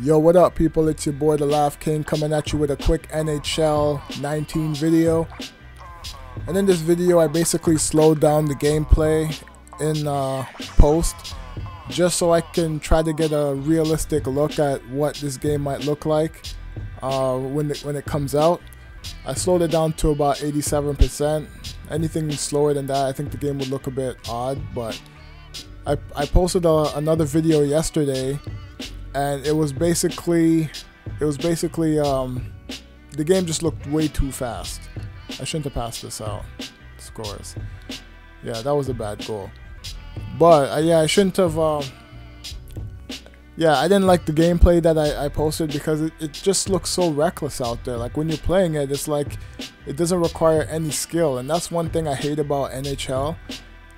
Yo, what up people, it's your boy the Laugh King coming at you with a quick NHL 19 video. And in this video I basically slowed down the gameplay in post just so I can try to get a realistic look at what this game might look like when it comes out. I slowed it down to about 87%. Anything slower than that I think the game would look a bit odd, but I posted another video yesterday, and it was basically the game just looked way too fast. I shouldn't have passed this out. Scores. Yeah, that was a bad goal. But yeah, I shouldn't have. Yeah, I didn't like the gameplay that I posted because it just looks so reckless out there. Like when you're playing it, it's like it doesn't require any skill, and that's one thing I hate about NHL.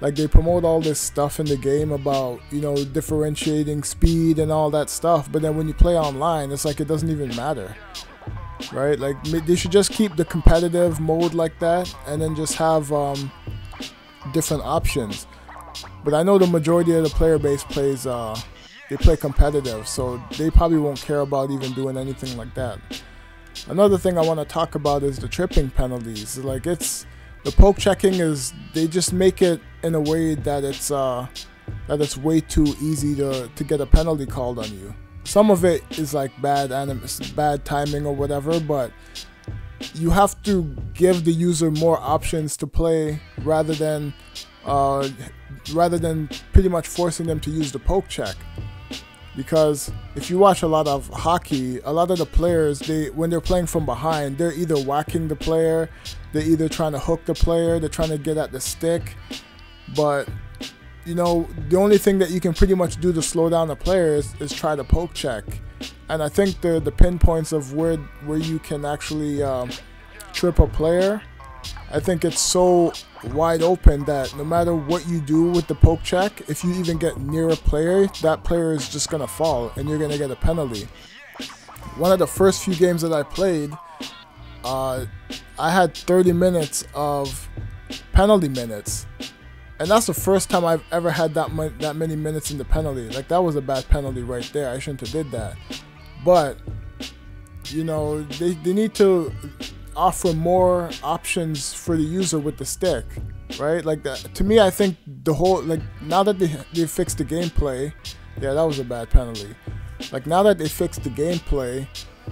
Like they promote all this stuff in the game about, you know, differentiating speed and all that stuff, but then when you play online, it's like it doesn't even matter, right? Like they should just keep the competitive mode like that, and then just have different options. But I know the majority of the player base plays they play competitive, so they probably won't care about even doing anything like that. Another thing I want to talk about is the tripping penalties. Like the poke checking is, they just make it in a way that it's way too easy to get a penalty called on you. Some of it is like bad timing or whatever, but you have to give the user more options to play rather than pretty much forcing them to use the poke check. Because if you watch a lot of hockey, a lot of the players, when they're playing from behind, they're either whacking the player, they're either trying to hook the player, they're trying to get at the stick. But, you know, the only thing that you can pretty much do to slow down the player is try to poke check. And I think the pinpoints of where you can actually trip a player, I think it's so wide open that no matter what you do with the poke check, if you even get near a player, that player is just going to fall and you're going to get a penalty. One of the first few games that I played, I had 30 minutes of penalty minutes. And that's the first time I've ever had that many minutes in the penalty. Like, that was a bad penalty right there. I shouldn't have did that. But, you know, they need to offer more options for the user with the stick, right? Like that, to me, I think the whole, like, now that they fixed the gameplay, yeah, that was a bad penalty. Like, now that they fixed the gameplay,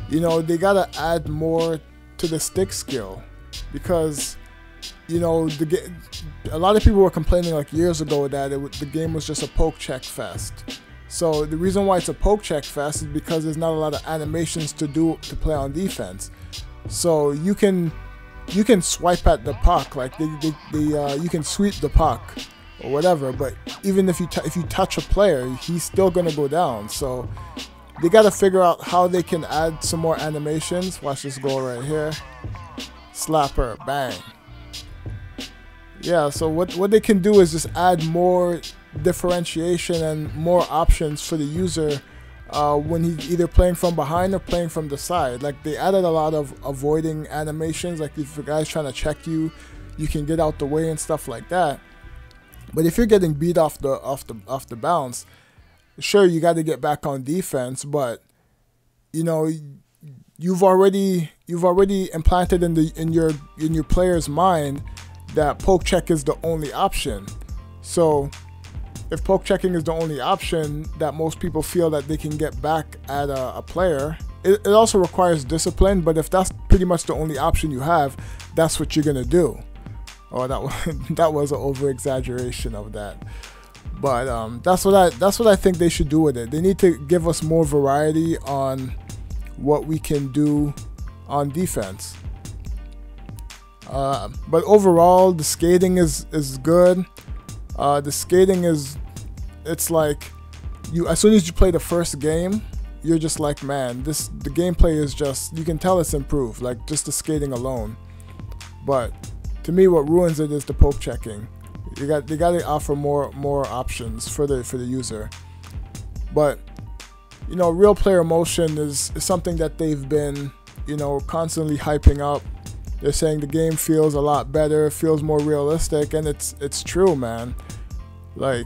you know, they gotta add more to the stick skill, because, you know, a lot of people were complaining like years ago that the game was just a poke check fest. So the reason why it's a poke check fest is because there's not a lot of animations to play on defense. So you can swipe at the puck, like you can sweep the puck or whatever, but even if you touch a player, he's still gonna go down. So they gotta figure out how they can add some more animations. Watch this goal right here, slapper, bang. Yeah, so what they can do is just add more differentiation and more options for the user when he's either playing from behind or playing from the side. Like, they added a lot of avoiding animations, like if a guy's trying to check you, you can get out the way and stuff like that. But if you're getting beat off the bounce, sure, you got to get back on defense, but you know, you've already implanted in your player's mind that poke check is the only option. So if poke checking is the only option that most people feel that they can get back at a player, it also requires discipline, but if that's pretty much the only option you have, that's what you're gonna do. Oh, that was an over exaggeration of that. But that's what I think they should do with it. They need to give us more variety on what we can do on defense. But overall, the skating is good. The skating it's like, as soon as you play the first game, you're just like, man, the gameplay is just, you can tell it's improved, like just the skating alone. But to me, what ruins it is the poke checking. They got to offer more options for the user. But you know, real player motion is something that they've been, you know, constantly hyping up. They're saying the game feels a lot better, feels more realistic, and it's true, man. Like,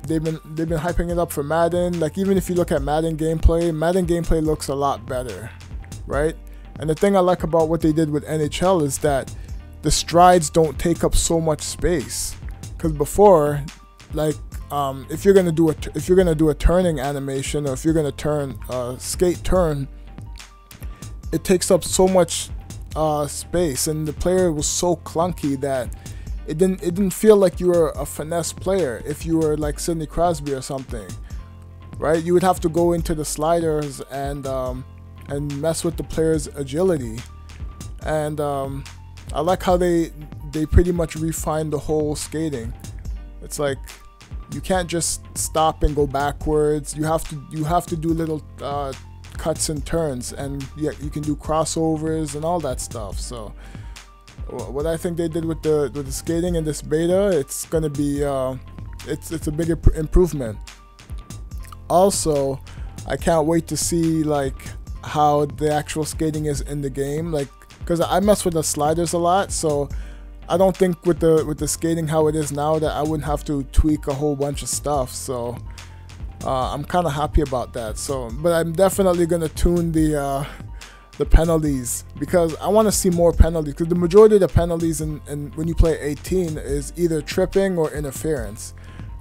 they've been hyping it up for Madden. Like, even if you look at Madden gameplay looks a lot better, right? And the thing I like about what they did with NHL is that the strides don't take up so much space. Because before, like, if you're gonna do a turning animation, or if you're gonna turn skate turn, it takes up so much space, and the player was so clunky that it didn't feel like you were a finesse player. If you were like Sidney Crosby or something, right? You would have to go into the sliders and mess with the player's agility. And I like how they pretty much refined the whole skating. It's like you can't just stop and go backwards. You have to do little cuts and turns, and yeah, you can do crossovers and all that stuff. So what I think they did with the skating in this beta, it's gonna be it's a big improvement. Also, I can't wait to see like how the actual skating is in the game, like, because I mess with the sliders a lot, so I don't think with the skating how it is now that I wouldn't have to tweak a whole bunch of stuff. So I'm kind of happy about that. So, but I'm definitely gonna tune the penalties, because I want to see more penalties, because the majority of the penalties in when you play 18 is either tripping or interference,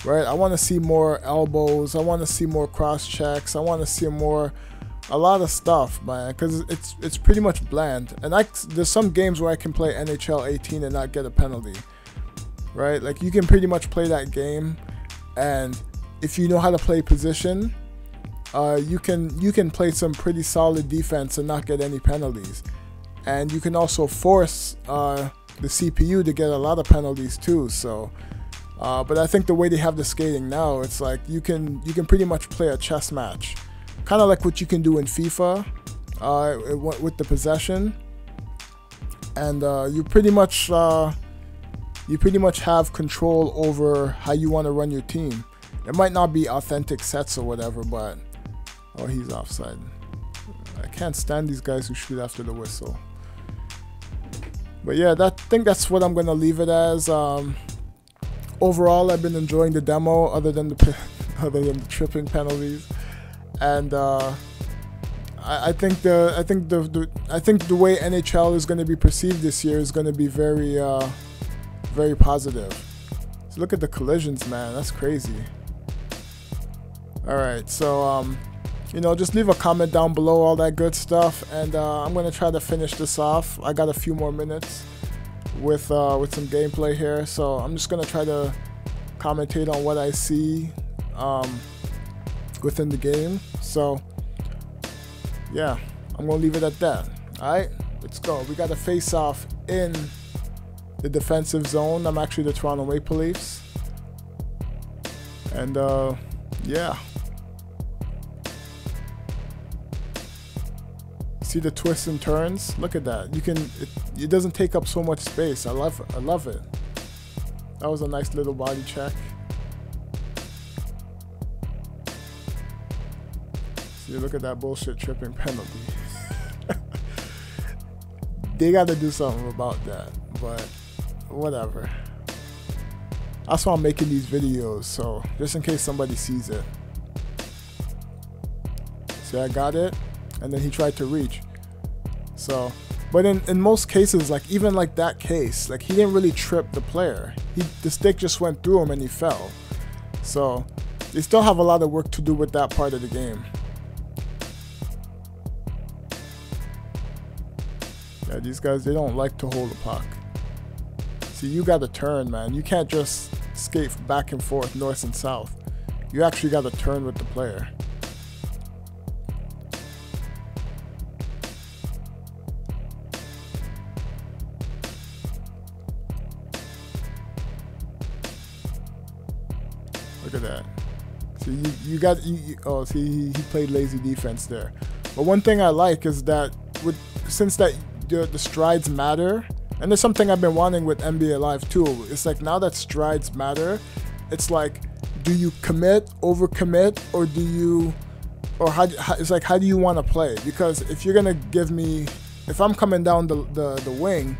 right? I want to see more elbows, I want to see more cross checks, I want to see a lot of stuff, man, because it's pretty much bland. And there's some games where I can play NHL 18 and not get a penalty, right? Like, you can pretty much play that game, and if you know how to play position, you can play some pretty solid defense and not get any penalties. And you can also force the CPU to get a lot of penalties too. So but I think the way they have the skating now, it's like you can pretty much play a chess match, kind of like what you can do in FIFA with the possession. And you pretty much have control over how you want to run your team. It might not be authentic sets or whatever, but oh, he's offside. I can't stand these guys who shoot after the whistle. But yeah, I think that's what I'm gonna leave it as. Overall, I've been enjoying the demo, other than the tripping penalties, and I think the way NHL is going to be perceived this year is going to be very very positive. So look at the collisions, man. That's crazy. All right, so you know, just leave a comment down below, all that good stuff, and I'm gonna try to finish this off. I got a few more minutes with some gameplay here, so I'm just gonna try to commentate on what I see within the game. So yeah, I'm gonna leave it at that. All right, let's go. We got a face-off in the defensive zone. I'm actually the Toronto Maple Leafs, and yeah. See the twists and turns? Look at that. It doesn't take up so much space. I love it. That was a nice little body check. See, look at that bullshit tripping penalty. They got to do something about that, but whatever. That's why I'm making these videos, so just in case somebody sees it. See, I got it, and then he tried to reach. So, but in most cases, like even like that case, like he didn't really trip the player. The stick just went through him and he fell. So they still have a lot of work to do with that part of the game. Yeah, these guys, they don't like to hold the puck. See, you got to turn, man. You can't just skate back and forth, north and south. You actually got to turn with the player. Look at that. See, oh, see, he played lazy defense there. But one thing I like is that since the strides matter, and there's something I've been wanting with NBA Live too. It's like now that strides matter, it's like, do you commit, overcommit, or do you, or it's like, how do you want to play? Because if you're gonna give me, if I'm coming down the wing,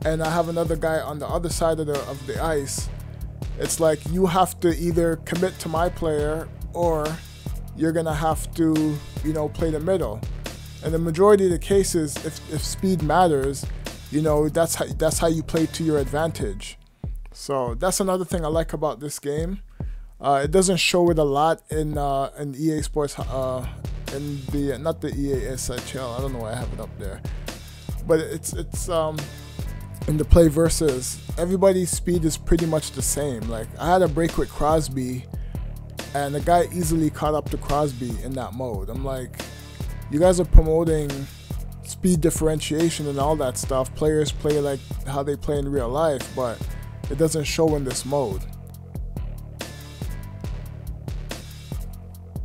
and I have another guy on the other side of the ice, it's like you have to either commit to my player or you're gonna have to, you know, play the middle. And the majority of the cases, if speed matters, you know, that's how you play to your advantage. So that's another thing I like about this game. It doesn't show it a lot in EA Sports, in the not the EA SHL. I don't know why I have it up there, but it's in the play versus, everybody's speed is pretty much the same. Like I had a break with Crosby, and the guy easily caught up to Crosby in that mode. I'm like, you guys are promoting speed differentiation and all that stuff. Players play like how they play in real life, but it doesn't show in this mode.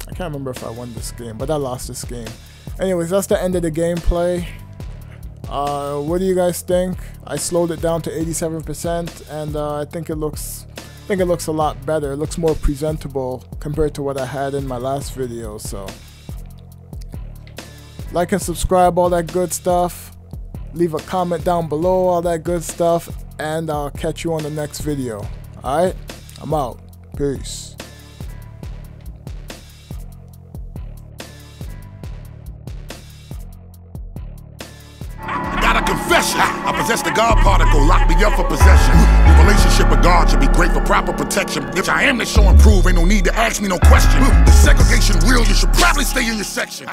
I can't remember if I won this game, but I lost this game. Anyways, that's the end of the gameplay. What do you guys think? I slowed it down to 87%, and I think it looks a lot better. It looks more presentable compared to what I had in my last video. So like and subscribe, all that good stuff. Leave a comment down below, all that good stuff, and I'll catch you on the next video. Alright, I'm out. Peace. Confession. I possess the God particle, lock me up for possession. The relationship with God should be great for proper protection. If I am to show and prove, ain't no need to ask me no question. The segregation real, you should probably stay in your section.